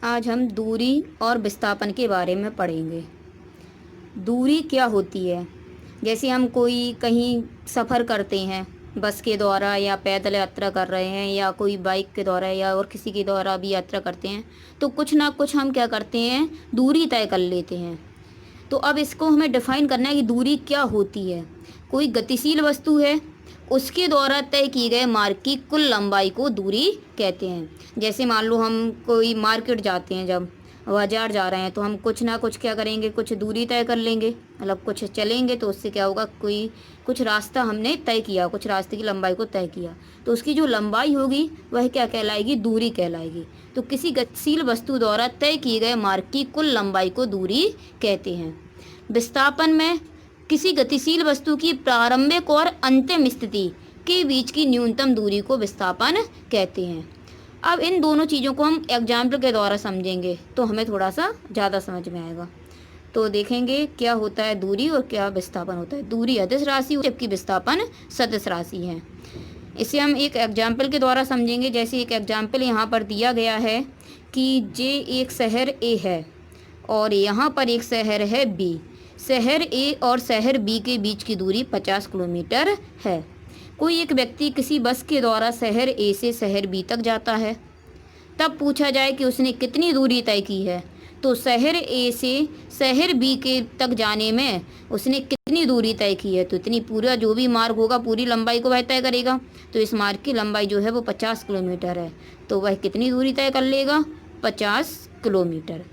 आज हम दूरी और विस्थापन के बारे में पढ़ेंगे। दूरी क्या होती है? जैसे हम कोई कहीं सफ़र करते हैं, बस के द्वारा या पैदल यात्रा कर रहे हैं या कोई बाइक के द्वारा या और किसी के द्वारा भी यात्रा करते हैं, तो कुछ ना कुछ हम क्या करते हैं, दूरी तय कर लेते हैं। तो अब इसको हमें डिफ़ाइन करना है कि दूरी क्या होती है। कोई गतिशील वस्तु है, उसके द्वारा तय किए गए मार्ग की कुल लंबाई को दूरी कहते हैं। जैसे मान लो हम कोई मार्केट जाते हैं, जब बाज़ार जा रहे हैं तो हम कुछ ना कुछ क्या करेंगे, कुछ दूरी तय कर लेंगे, मतलब कुछ चलेंगे तो उससे क्या होगा, कोई कुछ रास्ता हमने तय किया, कुछ रास्ते की लंबाई को तय किया, तो उसकी जो लंबाई होगी वह क्या कहलाएगी, दूरी कहलाएगी। तो किसी गतिशील वस्तु द्वारा तय किए गए मार्ग की कुल लंबाई को दूरी कहते हैं। विस्थापन में किसी गतिशील वस्तु की प्रारंभिक और अंतिम स्थिति के बीच की न्यूनतम दूरी को विस्थापन कहते हैं। अब इन दोनों चीज़ों को हम एग्जाम्पल के द्वारा समझेंगे तो हमें थोड़ा सा ज़्यादा समझ में आएगा। तो देखेंगे क्या होता है दूरी और क्या विस्थापन होता है। दूरी अदिश राशि जबकि विस्थापन सदिश राशि है। इसे हम एक एग्जाम्पल के द्वारा समझेंगे। जैसे एक एग्जाम्पल यहाँ पर दिया गया है कि जे एक शहर ए है और यहाँ पर एक शहर है बी। शहर ए और शहर बी के बीच की दूरी 50 किलोमीटर है। कोई एक व्यक्ति किसी बस के द्वारा शहर ए से शहर बी तक जाता है। तब पूछा जाए कि उसने कितनी दूरी तय की है, तो शहर ए से शहर बी के तक जाने में उसने कितनी दूरी तय की है, तो इतनी पूरा जो भी मार्ग होगा पूरी लंबाई को वह तय करेगा। तो इस मार्ग की लंबाई जो है वो 50 किलोमीटर है, तो वह कितनी दूरी तय कर लेगा, 50 किलोमीटर।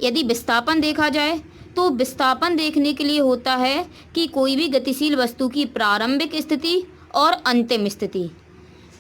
यदि विस्थापन देखा जाए तो विस्थापन देखने के लिए होता है कि कोई भी गतिशील वस्तु की प्रारंभिक स्थिति और अंतिम स्थिति।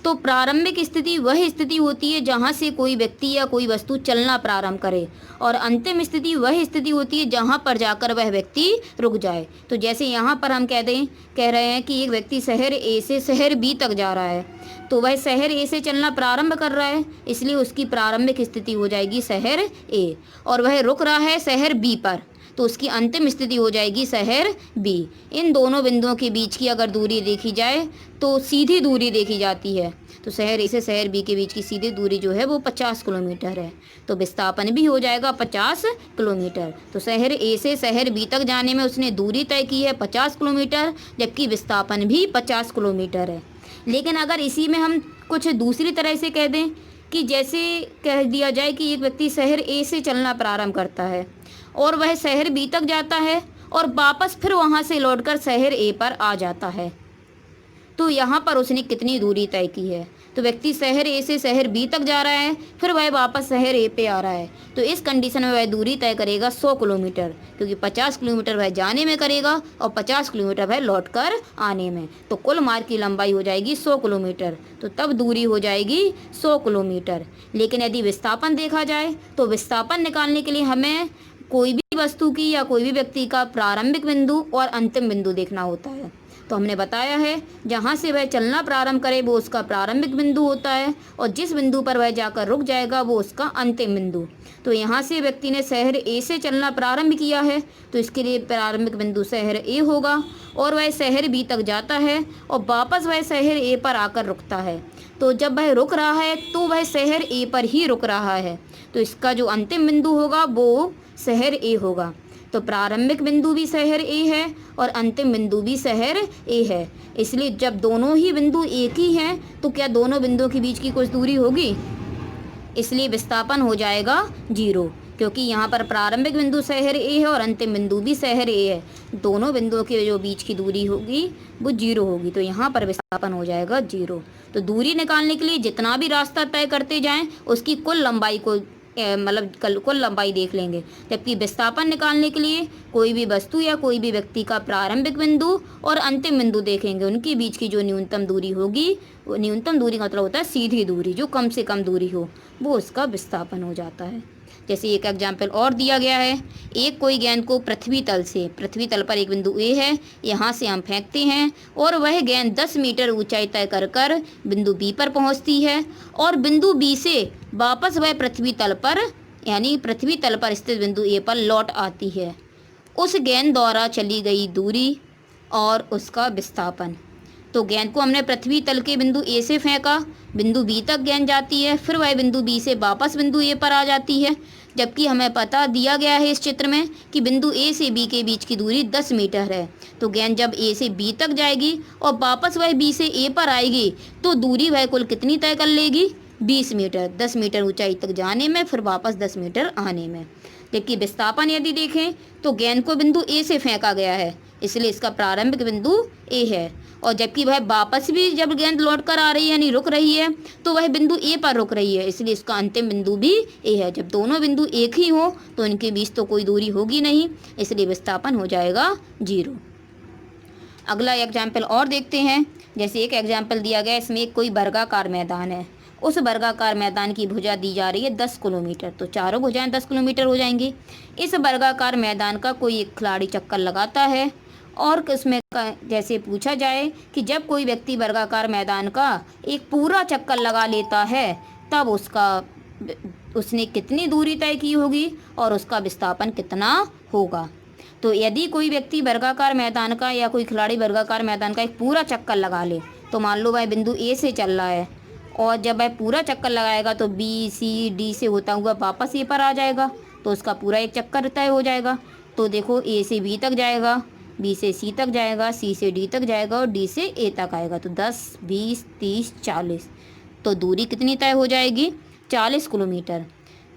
तो प्रारंभिक स्थिति वह स्थिति होती है जहाँ से कोई व्यक्ति या कोई वस्तु चलना प्रारंभ करे, और अंतिम स्थिति वह स्थिति होती है जहाँ पर जाकर वह व्यक्ति रुक जाए। तो जैसे यहाँ पर हम कह रहे हैं कि एक व्यक्ति शहर ए से शहर बी तक जा रहा है, तो वह शहर ए से चलना प्रारंभ कर रहा है, इसलिए उसकी प्रारंभिक स्थिति हो जाएगी शहर ए, और वह रुक रहा है शहर बी पर, तो उसकी अंतिम स्थिति हो जाएगी शहर बी। इन दोनों बिंदुओं के बीच की अगर दूरी देखी जाए तो सीधी दूरी देखी जाती है, तो शहर ए से शहर बी के बीच की सीधी दूरी जो है वो 50 किलोमीटर है। तो विस्थापन भी हो जाएगा 50 किलोमीटर। तो शहर ए से शहर बी तक जाने में उसने दूरी तय की है 50 किलोमीटर, जबकि विस्थापन भी 50 किलोमीटर है। लेकिन अगर इसी में हम कुछ दूसरी तरह से कह दें कि जैसे कह दिया जाए कि एक व्यक्ति शहर ए से चलना प्रारंभ करता है और वह शहर बी तक जाता है और वापस फिर वहाँ से लौटकर शहर ए पर आ जाता है, तो यहाँ पर उसने कितनी दूरी तय की है। तो व्यक्ति शहर ए से शहर बी तक जा रहा है, फिर वह वापस शहर ए पे आ रहा है, तो इस कंडीशन में वह दूरी तय करेगा 100 किलोमीटर, क्योंकि 50 किलोमीटर वह जाने में करेगा और 50 किलोमीटर वह लौटकर आने में। तो कुल मार्ग की लंबाई हो जाएगी 100 किलोमीटर, तो तब दूरी हो जाएगी 100 किलोमीटर। लेकिन यदि विस्थापन देखा जाए तो विस्थापन निकालने के लिए हमें कोई भी वस्तु की या कोई भी व्यक्ति का प्रारंभिक बिंदु और अंतिम बिंदु देखना होता है। तो हमने बताया है जहाँ से वह चलना प्रारंभ करे वो उसका प्रारंभिक बिंदु होता है, और जिस बिंदु पर वह जाकर रुक जाएगा वो उसका अंतिम बिंदु। तो यहाँ से व्यक्ति ने शहर ए से चलना प्रारंभ किया है, तो इसके लिए प्रारंभिक बिंदु शहर ए होगा, और वह शहर बी तक जाता है और वापस वह शहर ए पर आकर रुकता है। तो जब वह रुक रहा है तो वह शहर ए पर ही रुक रहा है, तो इसका जो अंतिम बिंदु होगा वो शहर ए होगा। तो प्रारंभिक बिंदु भी शहर ए है और अंतिम बिंदु भी शहर ए है, इसलिए जब दोनों ही बिंदु एक ही हैं तो क्या दोनों बिंदुओं के बीच की कुछ दूरी होगी, इसलिए विस्थापन हो जाएगा 0, क्योंकि यहाँ पर प्रारंभिक बिंदु शहर ए है और अंतिम बिंदु भी शहर ए है। दोनों बिंदुओं के जो बीच की दूरी होगी वो 0 होगी, तो यहाँ पर विस्थापन हो जाएगा 0। तो दूरी निकालने के लिए जितना भी रास्ता तय करते जाएं उसकी कुल लंबाई को मतलब कुल लंबाई देख लेंगे, जबकि विस्थापन निकालने के लिए कोई भी वस्तु या कोई भी व्यक्ति का प्रारंभिक बिंदु और अंतिम बिंदु देखेंगे, उनके बीच की जो न्यूनतम दूरी होगी, वो न्यूनतम दूरी का मतलब होता है सीधी दूरी, जो कम से कम दूरी हो वो उसका विस्थापन हो जाता है। जैसे एक एग्जाम्पल और दिया गया है, एक कोई गेंद को पृथ्वी तल पर एक बिंदु ए है, यहाँ से हम फेंकते हैं और वह गेंद 10 मीटर ऊंचाई तय कर बिंदु बी पर पहुँचती है, और बिंदु बी से वापस वह पृथ्वी तल पर यानी पृथ्वी तल पर स्थित बिंदु ए पर लौट आती है। उस गेंद द्वारा चली गई दूरी और उसका विस्थापन। तो गेंद को हमने पृथ्वी तल के बिंदु ए से फेंका, बिंदु बी तक गेंद जाती है, फिर वह बिंदु बी से वापस बिंदु ए पर आ जाती है। जबकि हमें पता दिया गया है इस चित्र में कि बिंदु ए से बी के बीच की दूरी 10 मीटर है। तो गेंद जब ए से बी तक जाएगी और वापस वह बी से ए पर आएगी तो दूरी वह कुल कितनी तय कर लेगी? 20 मीटर। 10 मीटर ऊंचाई तक जाने में, फिर वापस 10 मीटर आने में। जबकि विस्थापन यदि देखें तो गेंद को बिंदु ए से फेंका गया है, इसलिए इसका प्रारंभिक बिंदु ए है। और जबकि वह वापस भी जब गेंद लौट कर आ रही है यानी रुक रही है तो वह बिंदु ए पर रुक रही है, इसलिए इसका अंतिम बिंदु भी ए है। जब दोनों बिंदु एक ही हो तो इनके बीच तो कोई दूरी होगी नहीं, इसलिए विस्थापन हो जाएगा 0। अगला एग्जाम्पल और देखते हैं। जैसे एक एग्जाम्पल दिया गया, इसमें एक कोई वर्गाकार मैदान है। उस वर्गाकार मैदान की भुजा दी जा रही है 10 किलोमीटर, तो चारों भुजाएं 10 किलोमीटर हो जाएंगी। इस वर्गाकार मैदान का कोई एक खिलाड़ी चक्कर लगाता है और इसमें जैसे पूछा जाए कि जब कोई व्यक्ति वर्गाकार मैदान का एक पूरा चक्कर लगा लेता है तब उसने कितनी दूरी तय की होगी और उसका विस्थापन कितना होगा। तो यदि कोई व्यक्ति वर्गाकार मैदान का या कोई खिलाड़ी वर्गाकार मैदान का एक पूरा चक्कर लगा ले, तो मान लो वह बिंदु ए से चल रहा है और जब वह पूरा चक्कर लगाएगा तो बी सी डी से होता हुआ वापस ए पर आ जाएगा, तो उसका पूरा एक चक्कर तय हो जाएगा। तो देखो ए से बी तक जाएगा, बी से सी तक जाएगा, सी से डी तक जाएगा और डी से ए तक आएगा। तो 10, 20, 30, 40, तो दूरी कितनी तय हो जाएगी? 40 किलोमीटर।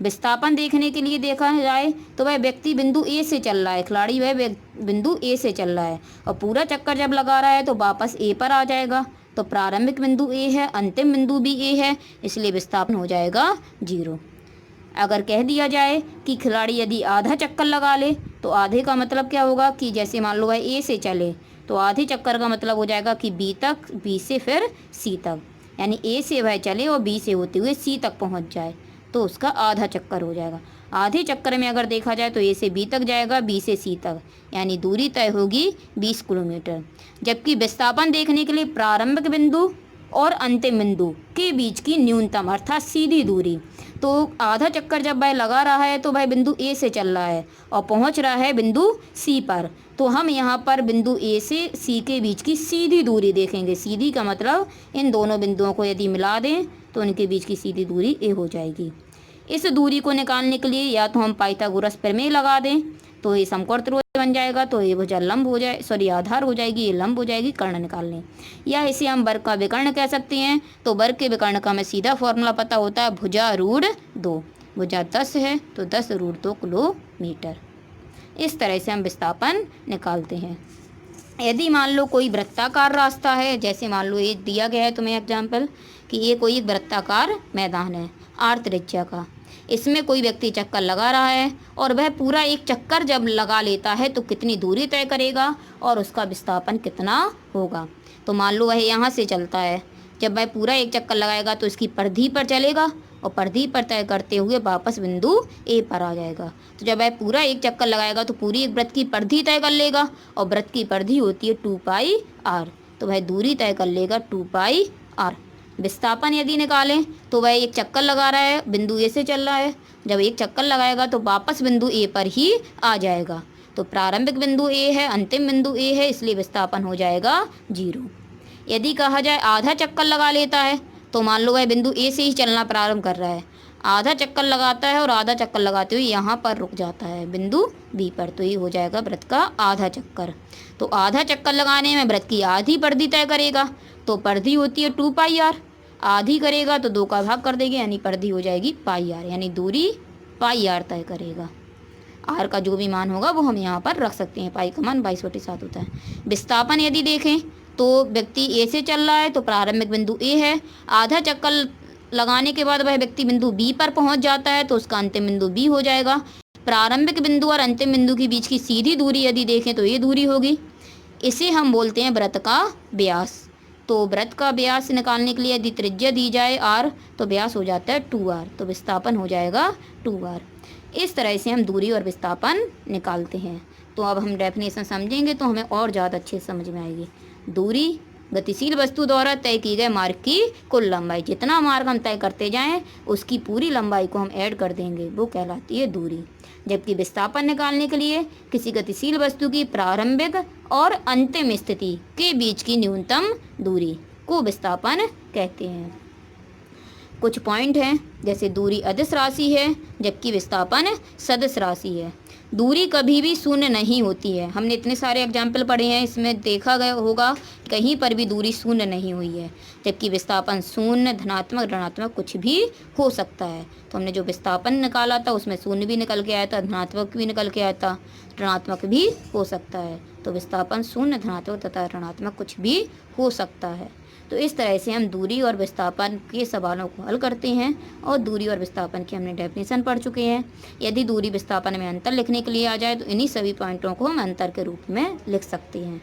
विस्थापन देखने के लिए देखा जाए तो वह व्यक्ति बिंदु ए से चल रहा है, खिलाड़ी वह बिंदु ए से चल रहा है और पूरा चक्कर जब लगा रहा है तो वापस ए पर आ जाएगा। तो प्रारंभिक बिंदु ए है, अंतिम बिंदु भी ए है, इसलिए विस्थापन हो जाएगा 0। अगर कह दिया जाए कि खिलाड़ी यदि आधा चक्कर लगा ले तो आधे का मतलब क्या होगा कि जैसे मान लो वह ए से चले तो आधे चक्कर का मतलब हो जाएगा कि बी तक, बी से फिर सी तक, यानी ए से वह चले और बी से होते हुए सी तक पहुंच जाए, तो उसका आधा चक्कर हो जाएगा। आधे चक्कर में अगर देखा जाए तो ए से बी तक जाएगा, बी से सी तक, यानी दूरी तय होगी 20 किलोमीटर। जबकि विस्थापन देखने के लिए प्रारंभिक बिंदु और अंतिम बिंदु के बीच की न्यूनतम अर्थात सीधी दूरी, तो आधा चक्कर जब वह लगा रहा है तो वह बिंदु ए से चल रहा है और पहुंच रहा है बिंदु सी पर, तो हम यहाँ पर बिंदु ए से सी के बीच की सीधी दूरी देखेंगे। सीधी का मतलब इन दोनों बिंदुओं को यदि मिला दें तो उनके बीच की सीधी दूरी ए हो जाएगी। इस दूरी को निकालने के लिए या तो हम पाइथागोरस प्रमेय लगा दें तो ये समकोण त्रिभुज बन जाएगा, तो ये भुजा लंब हो जाए, सॉरी आधार हो जाएगी, ये लंब हो जाएगी कर्ण निकालने। या इसे हम वर्ग का विकर्ण कह सकते हैं। तो वर्ग के विकर्ण का हमें सीधा फॉर्मूला पता होता है, भुजा रूट 2। भुजा 10 है तो 10 रूट 2 किलोमीटर। इस तरह से हम विस्थापन निकालते हैं। यदि मान लो कोई वृत्ताकार रास्ता है, जैसे मान लो ये दिया गया है तुम्हें एग्जाम्पल कि ये कोई एक वृत्ताकार मैदान है आर त्रिज्या का, इसमें कोई व्यक्ति चक्कर लगा रहा है और वह पूरा एक चक्कर जब लगा लेता है तो कितनी दूरी तय करेगा और उसका विस्थापन कितना होगा। तो मान लो वह यहाँ से चलता है, जब वह पूरा एक चक्कर लगाएगा तो इसकी परिधि पर चलेगा और परिधि पर तय करते हुए वापस बिंदु ए पर आ जाएगा। तो जब वह पूरा एक चक्कर लगाएगा तो पूरी एक वृत्त की परिधि तय कर लेगा और वृत्त की परिधि होती है 2πr, तो वह दूरी तय कर लेगा 2πr। विस्थापन यदि निकालें तो वह एक चक्कर लगा रहा है, बिंदु ए से चल रहा है, जब एक चक्कर लगाएगा तो वापस बिंदु ए पर ही आ जाएगा। तो प्रारंभिक बिंदु ए है, अंतिम बिंदु ए है, इसलिए विस्थापन हो जाएगा 0। यदि कहा जाए आधा चक्कर लगा लेता है तो मान लो वह बिंदु ए से ही चलना प्रारंभ कर रहा है, आधा चक्कर लगाता है और आधा चक्कर लगाते हुए यहाँ पर रुक जाता है बिंदु बी पर, तो ये हो जाएगा वृत्त का आधा चक्कर। तो आधा चक्कर लगाने में वृत्त की आधी परिधि तय करेगा, तो परिधि होती है 2πr, आधी करेगा तो 2 का भाग कर देंगे यानी परिधि हो जाएगी πr, यानी दूरी πr तय करेगा। r का जो भी मान होगा वो हम यहाँ पर रख सकते हैं, पाई का मान 22/7 होता है। विस्थापन यदि देखें तो व्यक्ति ए से चल रहा है तो प्रारंभिक बिंदु ए है, आधा चक्कर लगाने के बाद वह व्यक्ति बिंदु बी पर पहुंच जाता है तो उसका अंतिम बिंदु बी हो जाएगा। प्रारंभिक बिंदु और अंतिम बिंदु के बीच की सीधी दूरी यदि देखें तो ये दूरी होगी, इसे हम बोलते हैं वृत्त का व्यास। तो वृत्त का व्यास निकालने के लिए यदि त्रिज्या दी जाए r तो व्यास हो जाता है 2r, तो विस्थापन हो जाएगा 2r। इस तरह से हम दूरी और विस्थापन निकालते हैं। तो अब हम डेफिनेशन समझेंगे तो हमें और ज़्यादा अच्छे से समझ में आएगी। दूरी गतिशील वस्तु द्वारा तय की गए मार्ग की कुल लंबाई, जितना मार्ग हम तय करते जाएं उसकी पूरी लंबाई को हम ऐड कर देंगे, वो कहलाती है दूरी। जबकि विस्थापन निकालने के लिए किसी गतिशील वस्तु की प्रारंभिक और अंतिम स्थिति के बीच की न्यूनतम दूरी को विस्थापन कहते हैं। कुछ पॉइंट हैं, जैसे दूरी अदिश राशि है जबकि विस्थापन सदिश राशि है। दूरी कभी भी शून्य नहीं होती है। हमने इतने सारे एग्जाम्पल पढ़े हैं, इसमें देखा गया होगा कहीं पर भी दूरी शून्य नहीं हुई है। जबकि विस्थापन शून्य, धनात्मक, ऋणात्मक कुछ भी हो सकता है। तो हमने जो विस्थापन निकाला था उसमें शून्य भी निकल के आया था, धनात्मक भी निकल के आया था, ऋणात्मक भी हो सकता है। तो विस्थापन शून्य, धनात्मक तथा ऋणात्मक कुछ भी हो सकता है। तो इस तरह से हम दूरी और विस्थापन के सवालों को हल करते हैं और दूरी और विस्थापन की हमने डेफिनेशन पढ़ चुके हैं। यदि दूरी विस्थापन में अंतर लिखने के लिए आ जाए तो इन्हीं सभी पॉइंटों को हम अंतर के रूप में लिख सकते हैं।